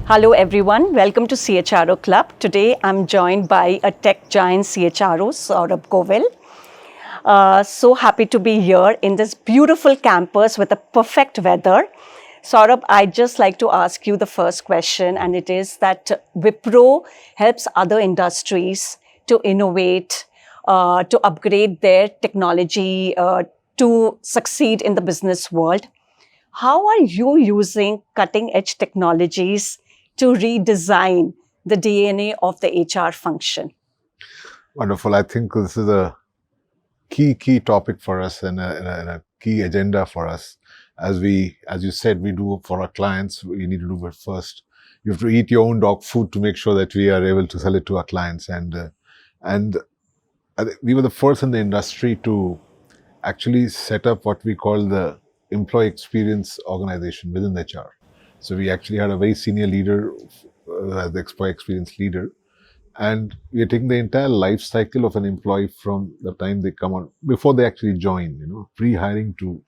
Hello everyone, welcome to CHRO Club. Today I'm joined by a tech giant CHRO, Saurabh Govil. So happy to be here in this beautiful campus with a perfect weather. Saurabh, I'd just like to ask you the first question, and it is that Wipro helps other industries to innovate, to upgrade their technology, to succeed in the business world. How are you using cutting edge technologies to redesign the DNA of the HR function? Wonderful. I think this is a key topic for us and a key agenda for us. As you said, we do for our clients, we need to do it first. You have to eat your own dog food to make sure that we are able to sell it to our clients. And I think we were the first in the industry to actually set up what we call the employee experience organization within HR. So we actually had a very senior leader as the employee experience leader. And we are taking the entire life cycle of an employee from the time they come on, before they actually join, pre-hiring to,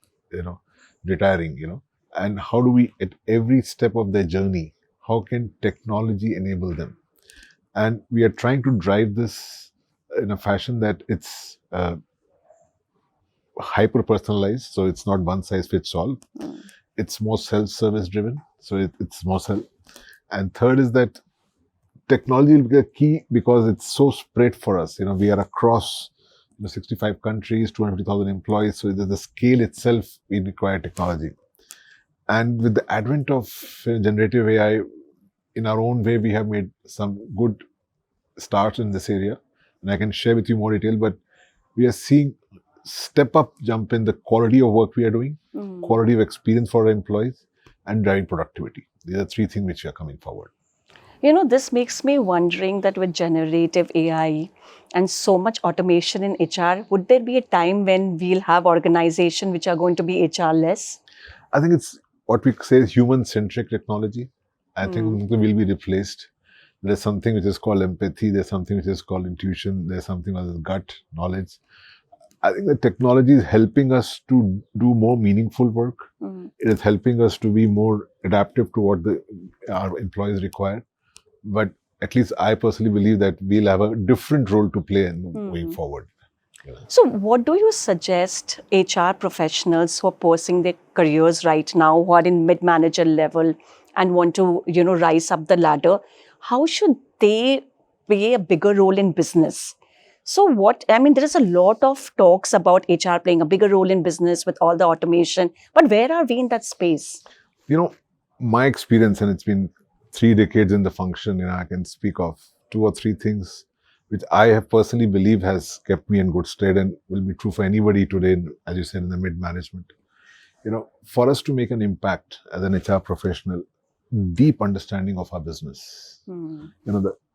retiring, and how do we, at every step of their journey, how can technology enable them? And we are trying to drive this in a fashion that it's hyper personalized. So it's not one size fits all. It's more self-service driven. So it's more and third is that technology will be a key because it's so spread for us. We are across 65 countries, 250,000 employees. So the scale itself, we require technology. And with the advent of generative AI, in our own way, we have made some good starts in this area. And I can share with you more detail, but we are seeing step up jump in the quality of work we are doing, quality of experience for our employees, and driving productivity. These are three things which are coming forward. This makes me wondering that with generative AI and so much automation in HR, would there be a time when we'll have organizations which are going to be HR less? I think it's what we say is human-centric technology. I think it will be replaced. There's something which is called empathy. There's something which is called intuition. There's something called gut knowledge. I think the technology is helping us to do more meaningful work. It is helping us to be more adaptive to what our employees require. But at least I personally believe that we'll have a different role to play in going forward. So what do you suggest HR professionals who are pursuing their careers right now, who are in mid-manager level and want to, rise up the ladder? How should they play a bigger role in business? So there is a lot of talks about HR playing a bigger role in business with all the automation, but where are we in that space? My experience, and it's been 3 decades in the function, I can speak of 2 or 3 things which I have personally believed has kept me in good stead and will be true for anybody today, as you said, in the mid-management. For us to make an impact as an HR professional, deep understanding of our business.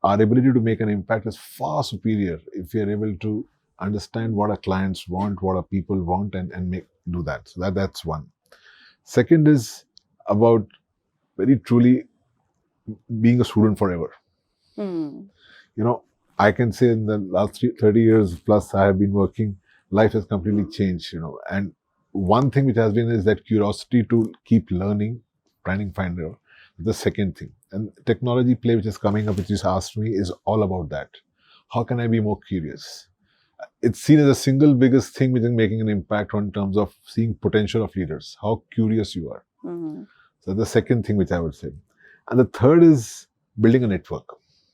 Our ability to make an impact is far superior if we are able to understand what our clients want, what our people want, and do that. So that's one. Second is about very truly being a student forever. I can say in the last 30 years plus I have been working, life has completely changed, and one thing which has been is that curiosity to keep learning, finding out. The second thing, and technology play which is coming up, which you asked me, is all about that. How can I be more curious? It's seen as the single biggest thing which is making an impact in terms of seeing potential of leaders, how curious you are. So the second thing which I would say. And the third is building a network.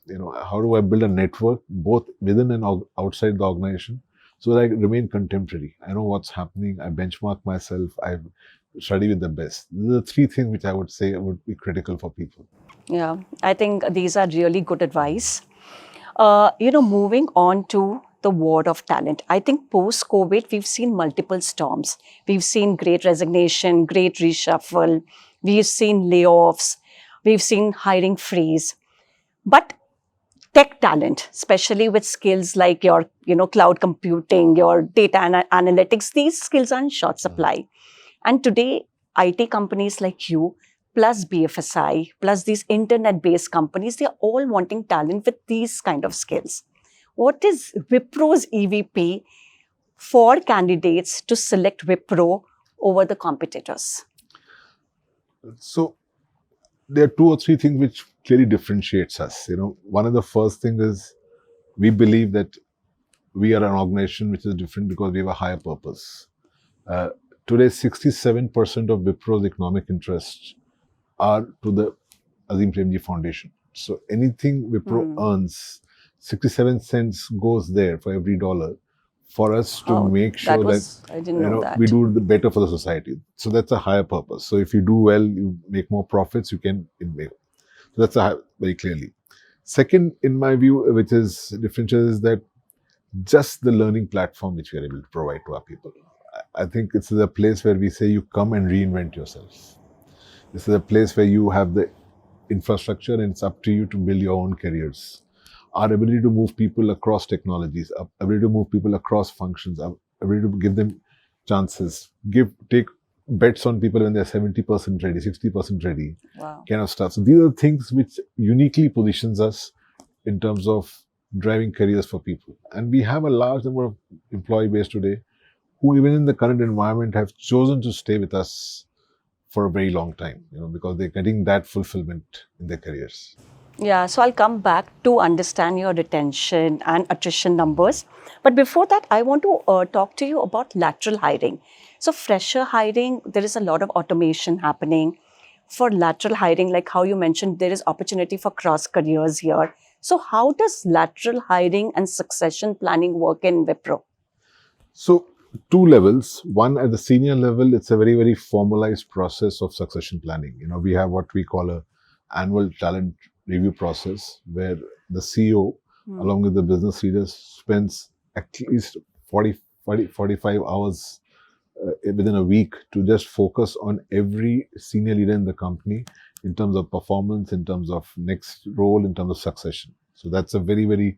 How do I build a network both within and outside the organization so that I remain contemporary? I know what's happening. I benchmark myself. I study with the best. These are the 3 things which I would say would be critical for people. Yeah, I think these are really good advice. Moving on to the war of talent. I think post-COVID, we've seen multiple storms. We've seen great resignation, great reshuffle. We've seen layoffs. We've seen hiring freeze. But tech talent, especially with skills like your, cloud computing, your data analytics, these skills are in short supply. And today, IT companies like you, plus BFSI, plus these internet-based companies, they're all wanting talent with these kind of skills. What is Wipro's EVP for candidates to select Wipro over the competitors? So there are two or three things which clearly differentiates us. One of the first thing is we believe that we are an organization which is different because we have a higher purpose. Uh, Today, 67% of Wipro's economic interests are to the Azim Premji Foundation. So anything Wipro earns, 67 cents goes there for every dollar for us to make sure that I didn't know that. we do the better for the society. So that's a higher purpose. So if you do well, you make more profits, you can make. So that's very clearly. Second, in my view, which is differential, is that just the learning platform which we are able to provide to our people. I think it's a place where we say you come and reinvent yourself. This is a place where you have the infrastructure and it's up to you to build your own careers. Our ability to move people across technologies, our ability to move people across functions, our ability to give them chances, take bets on people when they're 70% ready, 60% ready, kind of stuff. So these are things which uniquely positions us in terms of driving careers for people. And we have a large number of employee base today who even in the current environment have chosen to stay with us for a very long time, because they're getting that fulfillment in their careers. Yeah, so I'll come back to understand your retention and attrition numbers. But before that, I want to talk to you about lateral hiring. So fresher hiring, there is a lot of automation happening. For lateral hiring, like how you mentioned, there is opportunity for cross careers here. So how does lateral hiring and succession planning work in Wipro? So two levels. One, at the senior level, it's a very, very formalized process of succession planning. We have what we call a annual talent review process where the CEO, along with the business leaders, spends at least 45 hours within a week to just focus on every senior leader in the company in terms of performance, in terms of next role, in terms of succession. So that's a very, very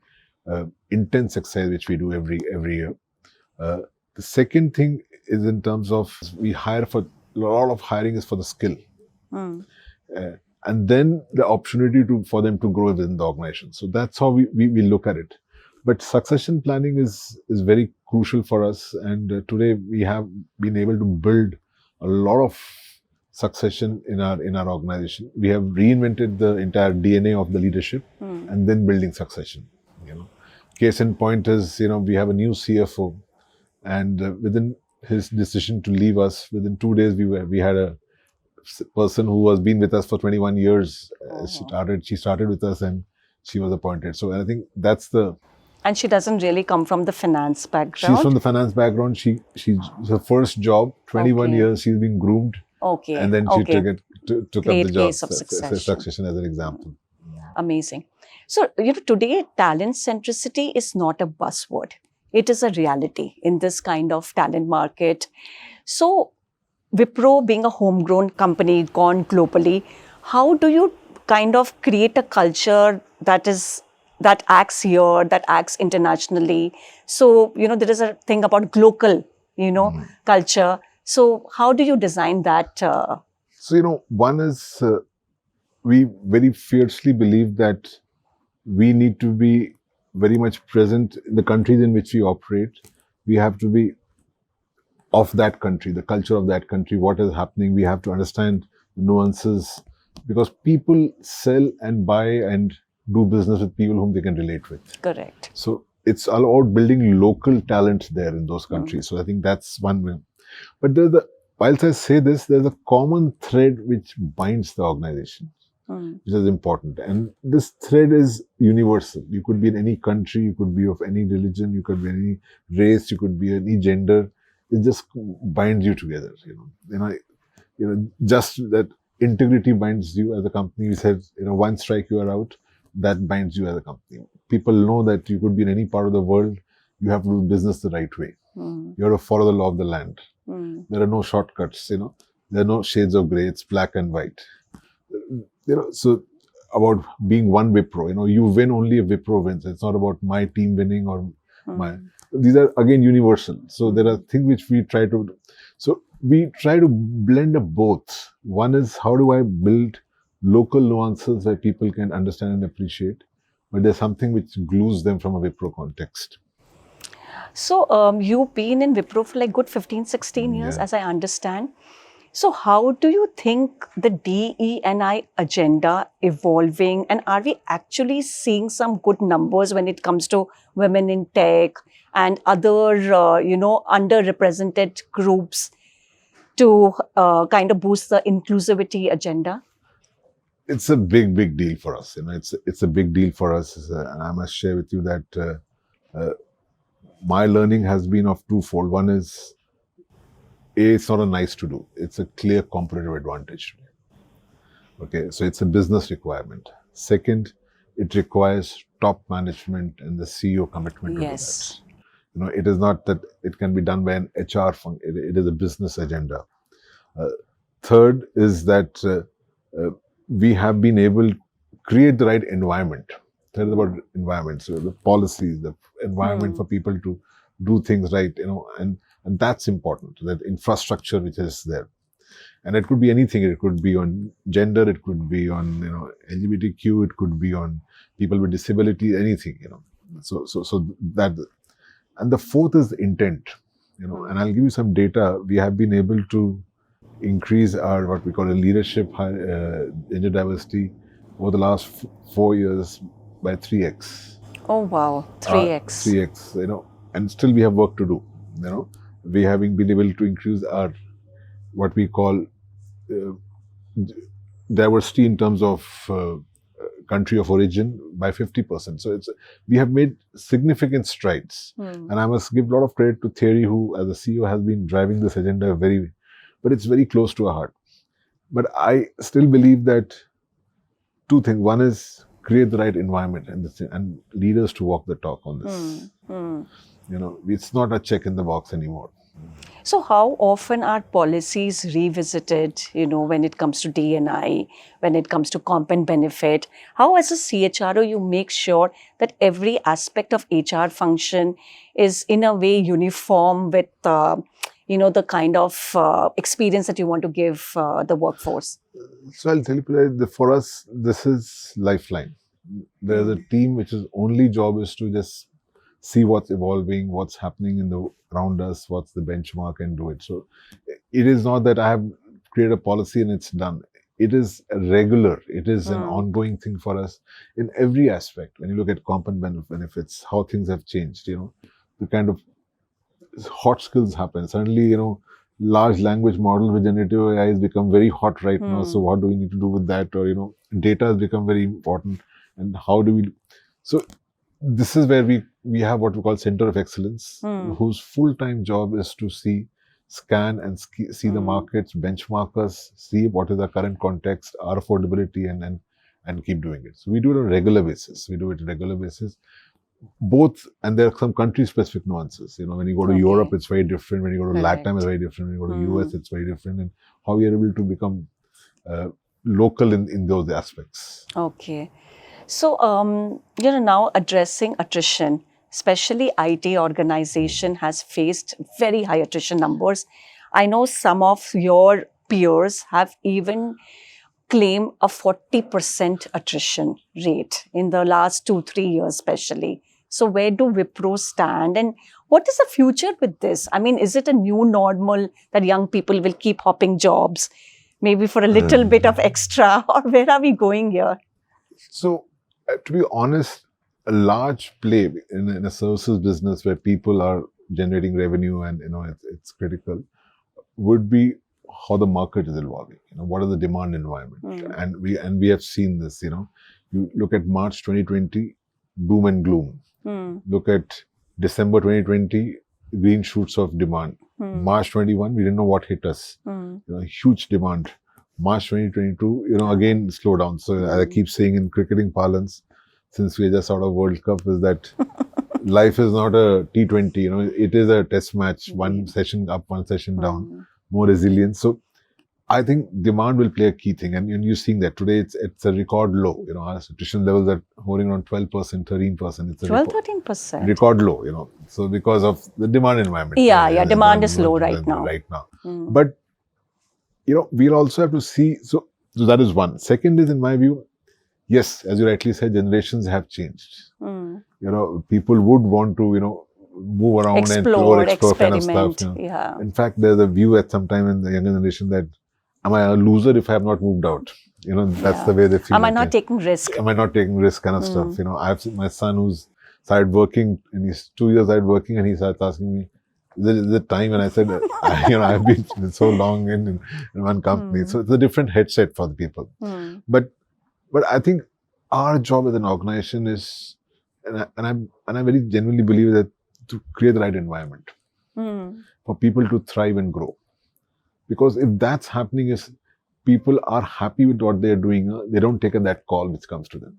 intense exercise which we do every year. The second thing is in terms of we hire for, a lot of hiring is for the skill. And then the opportunity for them to grow within the organization. So that's how we look at it. But succession planning is very crucial for us. And today we have been able to build a lot of succession in our organization. We have reinvented the entire DNA of the leadership and then building succession. Case in point is, we have a new CFO. And within his decision to leave us, within 2 days, we had a person who has been with us for 21 years. She started with us and she was appointed. So I think that's And she doesn't really come from the finance background? She's from the finance background. She's her first job, 21 years, she's been groomed. And then she took up the job. Case of succession as an example. Amazing. So, today talent centricity is not a buzzword. It is a reality in this kind of talent market. So, Wipro being a homegrown company, gone globally, how do you kind of create a culture that acts here, that acts internationally? So, there is a thing about global, culture. So, how do you design that? So, one is we very fiercely believe that we need to be very much present in the countries in which we operate. We have to be of that country, the culture of that country, what is happening. We have to understand the nuances because people sell and buy and do business with people whom they can relate with. Correct. So it's all about building local talent there in those countries. So I think that's one way. But whilst I say this, there's a common thread which binds the organization. Which is important. And this thread is universal. You could be in any country, you could be of any religion, you could be any race, you could be any gender. It just binds you together, just that integrity binds you as a company. We said, one strike you are out, that binds you as a company. People know that you could be in any part of the world, you have to do business the right way. You have to follow the law of the land. There are no shortcuts, there are no shades of gray, it's black and white. So about being one Wipro, you win only if Wipro wins. It's not about my team winning or these are again universal. So there are things which we try to, so we try to blend up both. One is how do I build local nuances where people can understand and appreciate, but there's something which glues them from a Wipro context. So you've been in Wipro for like good 15, 16 years, as I understand. So how do you think the DE&I agenda evolving, and are we actually seeing some good numbers when it comes to women in tech and other, underrepresented groups to kind of boost the inclusivity agenda? It's a big deal for us. It's a big deal for us, and I must share with you that my learning has been of twofold. One is, it's not a nice to do; it's a clear competitive advantage. Okay, so it's a business requirement. Second, it requires top management and the CEO commitment to do Yes. that. It is not that it can be done by an HR function. It is a business agenda. Third is that we have been able to create the right environment. That is about environment. So the policies, the environment for people to do things right, and that's important. That infrastructure which is there. And it could be anything. It could be on gender. It could be on LGBTQ. It could be on people with disability. Anything. So that. And the fourth is intent. And I'll give you some data. We have been able to increase our what we call a leadership gender diversity over the last 4 years by 3x. Oh wow, 3x. 3x. And still we have work to do. We having been able to increase our what we call diversity in terms of country of origin by 50%. So we have made significant strides. And I must give a lot of credit to Thierry, who as a CEO has been driving this agenda but it's very close to our heart. But I still believe that two things. One is create the right environment and leaders to walk the talk on this. It's not a check in the box anymore. So how often are policies revisited, when it comes to D&I, when it comes to comp and benefit? How as a CHRO you make sure that every aspect of HR function is in a way uniform with, the kind of experience that you want to give the workforce? So I'll tell you, for us, this is lifeline. There's a team which is only job is to just see what's evolving, what's happening around us, what's the benchmark, and do it. So it is not that I have created a policy and it's done. It is regular. It is an ongoing thing for us in every aspect. When you look at comp and benefits, how things have changed, the kind of hot skills happen. Suddenly, large language model with generative AI has become very hot right now. So what do we need to do with that? Or, data has become very important. And how do we... So this is where we have what we call Center of Excellence, whose full-time job is to scan and see the markets, benchmark us, see what is the current context, our affordability, and keep doing it. So we do it on a regular basis. Both, and there are some country-specific nuances. When you go to Europe, it's very different. When you go to LATAM, it's very different. When you go to US, it's very different. And how we are able to become local in those aspects. Okay. So, now addressing attrition, especially IT organization has faced very high attrition numbers. I know some of your peers have even claimed a 40% attrition rate in the last 2-3 years, especially. So where do Wipro stand? And what is the future with this? I mean, is it a new normal that young people will keep hopping jobs, maybe for a little bit of extra, or where are we going here? So, to be honest, a large play in a services business where people are generating revenue and it's critical would be how the market is evolving. What is the demand environment? And we have seen this. You look at March 2020, doom and gloom. Look at December 2020, green shoots of demand. March 21, we didn't know what hit us. Huge demand. March 2022, again slowdown. So as I keep saying in cricketing parlance, since we're just out of World Cup, is that life is not a T20. It is a test match. One session up, one session down. More resilience. So I think demand will play a key thing, and you're seeing that today. It's a record low. Our attrition levels are hovering around 12%, 13%. It's a 12-13%. record low. So because of the demand environment. Yeah, demand is low right now. But we'll also have to see. So that is one. Second is, in my view, yes, as you rightly said, generations have changed. People would want to move around and Explore, explore kind of stuff. experiment. Yeah. In fact, there's a view at some time in the younger generation that, am I a loser if I have not moved out? That's the way they feel. Am I not taking risk? Am I not taking risk kind of stuff? I've seen my son who's started working, and he's 2 years started working, and he starts asking me, is it time? And I said, I've been so long in one company. So it's a different headset for the people. But I think our job as an organization is, and I very genuinely believe that, to create the right environment for people to thrive and grow. Because if that's happening, is people are happy with what they're doing, they don't take that call which comes to them.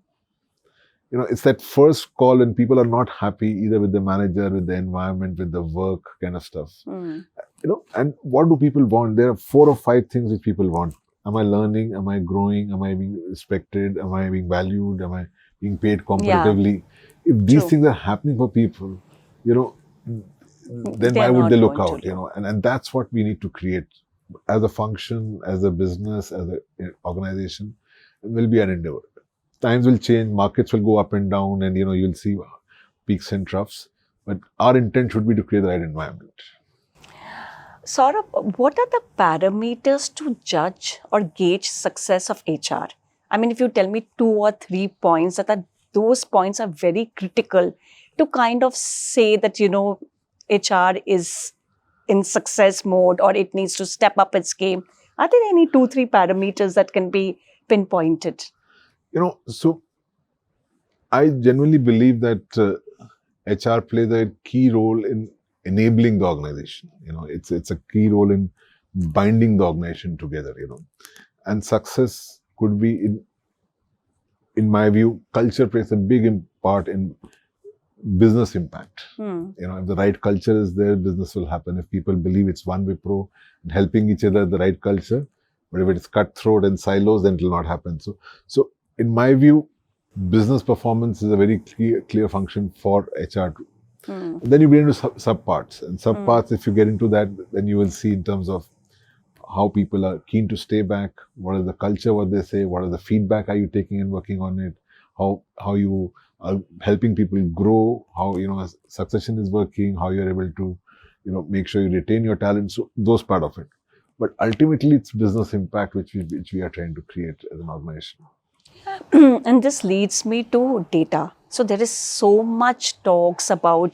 It's that first call when people are not happy either with the manager, with the environment, with the work kind of stuff. And what do people want? There are 4 or 5 things which people want. Am I learning? Am I growing? Am I being respected? Am I being valued? Am I being paid competitively? If these things are happening for people, then why would they look out? And that's what we need to create as a function, as a business, as an organization. It will be an endeavor. Times will change, markets will go up and down, and you'll see peaks and troughs. But our intent should be to create the right environment. Saurabh, what are the parameters to judge or gauge success of HR? I mean, if you tell me 2 or 3 points, those points are very critical to kind of say that, HR is in success mode or it needs to step up its game. Are there any 2-3 parameters that can be pinpointed? So I genuinely believe that HR plays a key role in enabling the organization. It's a key role in binding the organization together. And success could be, in my view, culture plays a big part in business impact. If the right culture is there, business will happen. If people believe it's one Wipro and helping each other, the right culture. But if it's cutthroat and silos, then it will not happen. So in my view, business performance is a very clear function for HR. Then you get into subparts. And subparts, if you get into that, then you will see in terms of how people are keen to stay back, what is the culture, what they say, what are the feedback are you taking and working on it, how you are helping people grow, how succession is working, how you're able to make sure you retain your talent. So those part of it. But ultimately, it's business impact which we are trying to create as an organization. And this leads me to data. So there is so much talks about,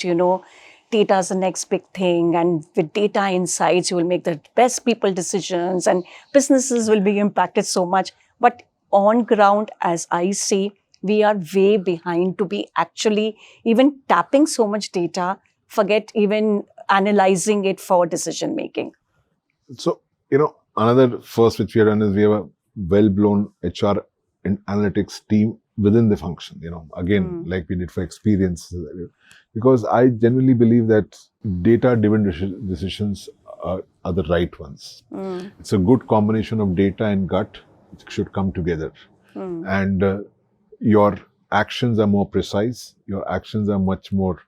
data is the next big thing, and with data insights, you will make the best people decisions and businesses will be impacted so much. But on ground, as I see, we are way behind to be actually even tapping so much data, forget even analyzing it for decision making. So, another first which we have done is we have a well-blown HR and analytics team within the function, again, like we did for experience. Because I genuinely believe that data-driven decisions are the right ones. It's a good combination of data and gut which should come together. And your actions are more precise, your actions are much more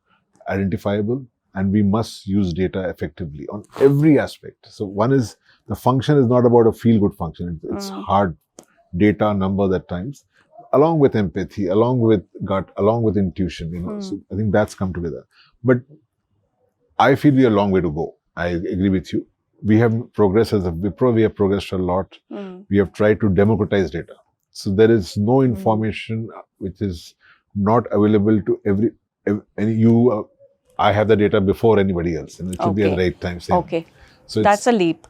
identifiable, and we must use data effectively on every aspect. So one is, the function is not about a feel-good function. It's hard data numbers at times, along with empathy, along with gut, along with intuition, So I think that's come together. But I feel we have a long way to go. I agree with you. We have progressed as a Wipro, we have progressed a lot. We have tried to democratize data. So there is no information which is not available to I have the data before anybody else, and it should be at the right time. Okay. So that's a leap.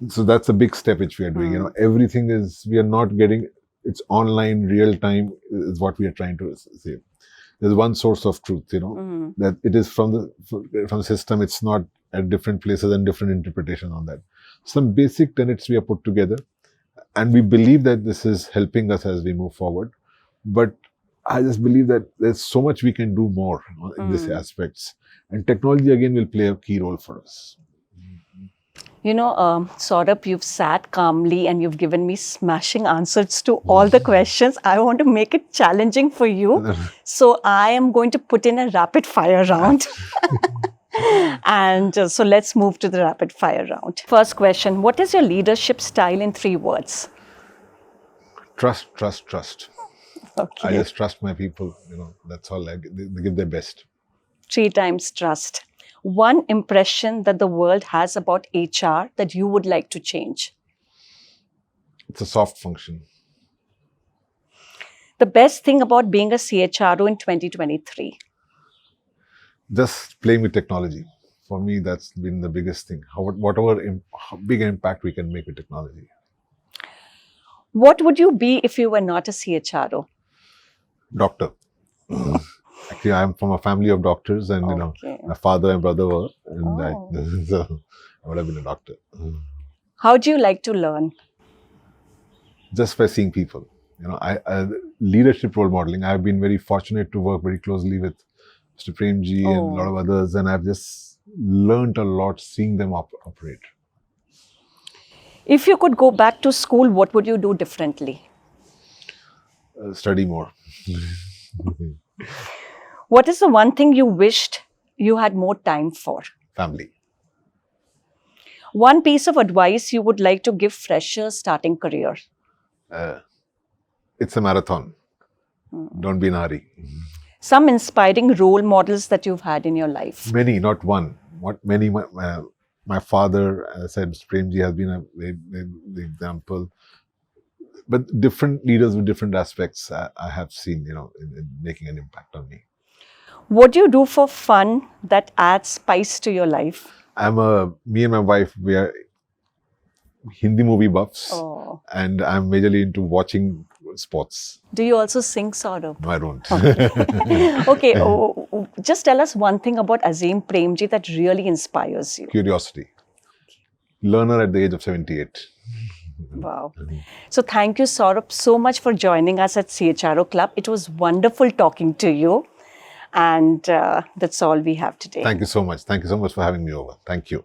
So that's a big step which we are doing. Everything we are not getting, it's online, real time is what we are trying to say. There's one source of truth, that it is from the system. It's not at different places and different interpretation on that. Some basic tenets we have put together, and we believe that this is helping us as we move forward. But I just believe that there's so much we can do more in these aspects. And technology, again, will play a key role for us. Saurabh, you've sat calmly and you've given me smashing answers to all the questions. I want to make it challenging for you. So I am going to put in a rapid fire round. And so let's move to the rapid fire round. First question, what is your leadership style in 3 words? Trust, trust, trust. Okay. I just trust my people, that's all. They give their best. 3 times trust. one impression that the world has about HR that you would like to change? It's a soft function. The best thing about being a CHRO in 2023? Just playing with technology. For me, that's been the biggest thing. How big an impact we can make with technology. What would you be if you were not a CHRO? Doctor. Actually, I'm from a family of doctors, and Okay. my father and brother were, and Oh. so I would have been a doctor. How do you like to learn? Just by seeing people. Leadership role modeling. I've been very fortunate to work very closely with Mr. Premji and a lot of others, and I've just learned a lot seeing them operate. If you could go back to school, what would you do differently? Study more. What is the one thing you wished you had more time for? Family. One piece of advice you would like to give freshers starting career? It's a marathon. Don't be in a hurry. Some inspiring role models that you've had in your life? Many, not one. Many. My father, as I said, Mr. Premji has been a very example. But different leaders with different aspects I have seen, in making an impact on me. What do you do for fun that adds spice to your life? Me and my wife, we are Hindi movie buffs, and I'm majorly into watching sports. Do you also sing, Saurabh? No, I don't. Okay, just tell us one thing about Azim Premji that really inspires you. Curiosity. Learner at the age of 78. Wow. So thank you, Saurabh, so much for joining us at CHRO Club. It was wonderful talking to you. And that's all we have today. Thank you so much. Thank you so much for having me over. Thank you.